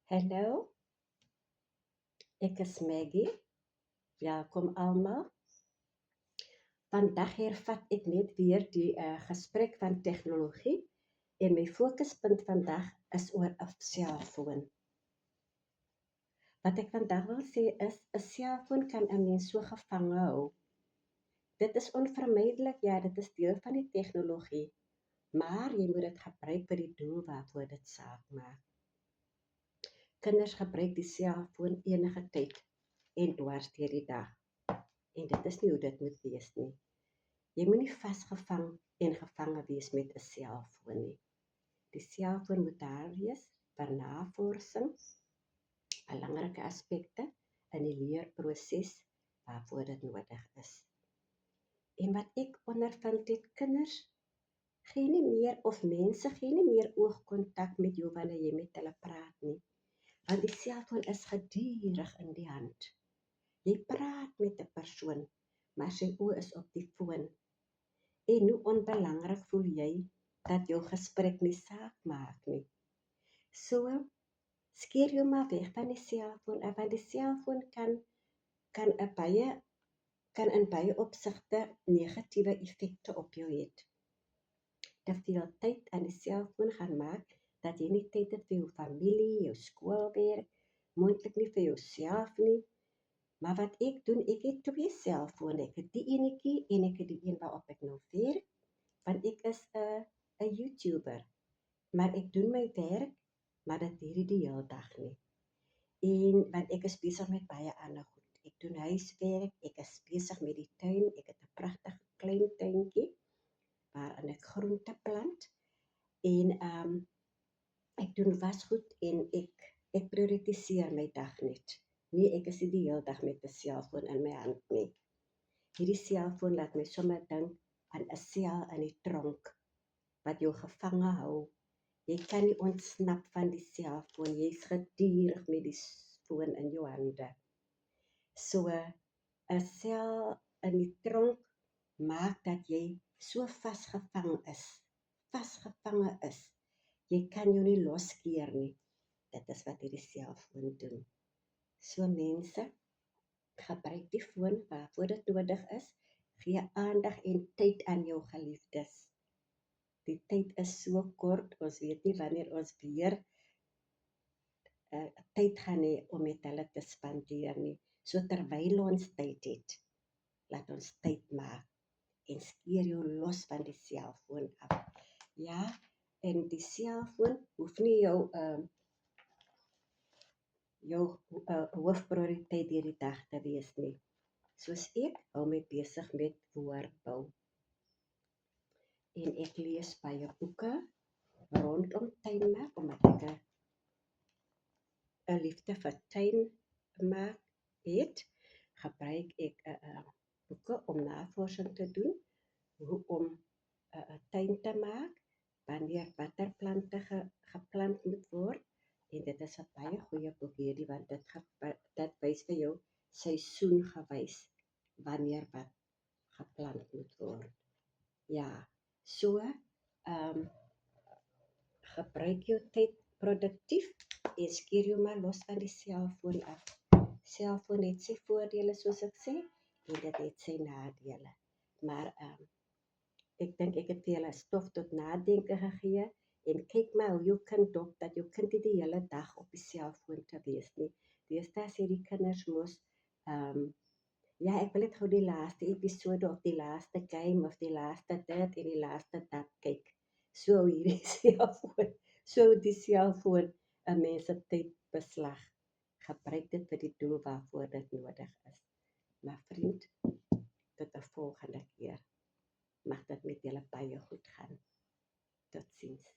Hallo, ek is Maggie. Welkom almal. Vandag hervat ek net weer die gesprek van tegnologie en my fokuspunt vandag is oor 'n selfoon. Wat ek vandag wil sê is 'n selfoon kan 'n mens so gevange hou. Dit is onvermydelik, ja, dit is deel van die tegnologie, maar jy moet dit gebruik vir die doel waarvoor dit saak maak. Kinders gebruik die selfoon enige tyd en dwars deur die dag. En dit is nie hoe dit moet wees nie. Jy moet nie vasgevang en gevange wees met 'n selfoon nie. Die selfoon moet daar wees vir navorsing, belangrike aspekte in die leerproses waarvoor dit nodig is. En wat ek ondervind het, kinders gee nie meer of mense gee nie meer oogkontak met jou wanneer jy met hulle praat nie. Want die selfoon is gedurig in die hand. Jy praat met 'n persoon, maar sy oë is op die foon. En hoe onbelangrik voel jy dat jou gesprek nie saak maak nie. So, skeer jou maar weg van die selfoon, want die selfoon kan in baie opsigte negatiewe effekte op jou hê. Te veel tyd aan die selfoon gaan maak dat jy nie tyd het vir jou familie, jou skoolwerk, moontlik nie vir jouself nie. Maar wat ek doen, ek het 2 selfone. Ek het die enetjie en ek het die een waarop ek nou werk, want ek is 'n YouTuber. Maar ek doen my werk, maar dit duur nie die hele dag nie. En want ek is besig met baie ander goed. Ek doen huiswerk, ek is besig met die tuin, ek het 'n pragtige klein tuintjie waarin ek groente plant en ek doen wasgoed en ek prioritiseer my dag net. Nee, ek is nie die hele dag met 'n selfoon in my hand nie. Hierdie selfoon laat my sommer dink aan 'n sel in die tronk wat jou gevange hou. Jy kan nie ontsnap van die selfoon, jy's gedurig met die foon in jou hande. So, 'n sel in die tronk maak dat jy so vasgevange is. Jy kan jou nie loskeer nie. Dit is wat hierdie selfoon doen. So mense, gebruik die foon waarvoor dit nodig is. Gee aandag en tyd aan jou geliefdes. Die tyd is so kort, ons weet nie wanneer ons weer tyd gaan hê om met hulle te spandeer nie. So terwyl ons tyd het, laat ons tyd maak en skeer jou los van die selfoon af. Ja, en die selfoon hoef nie jou hoofprioriteit hierdie dag te wees nie. Soos ek hou my besig met woordbou. En ek lees baie boeke rondom tuinmaak, omdat ek 'n liefde vir tuinmaak het, gebruik ek boeke om navorsing te doen, hoe om 'n tuin te maak, wanneer watter plante geplant moet word, en dit is 'n baie goeie boek hierdie, want dit wys vir jou seisoengewys wanneer wat geplant moet word. Ja, so gebruik jou tyd produktief en skeer jou maar los van die selfoon af. Selfoon het sy voordele soos ek sê, en dit het sy nadele. Maar ek dink ek het vir julle stof tot nadenke gegee, en kyk maar hoe jou kind dop, dat jou kind nie die hele dag op die selfoon te wees nie. Deesdae sê die kinders mos, ja, ek wil net gou die laaste episode of die laaste game of die laaste dit en die laaste dat kyk. So hierdie selfoon, so die selfoon 'n mens se tyd beslag. Gebruik dit vir die doel waarvoor dit nodig is. Maar vriend, tot 'n volgende keer. Mag dit met julle baie goed gaan. Totsiens.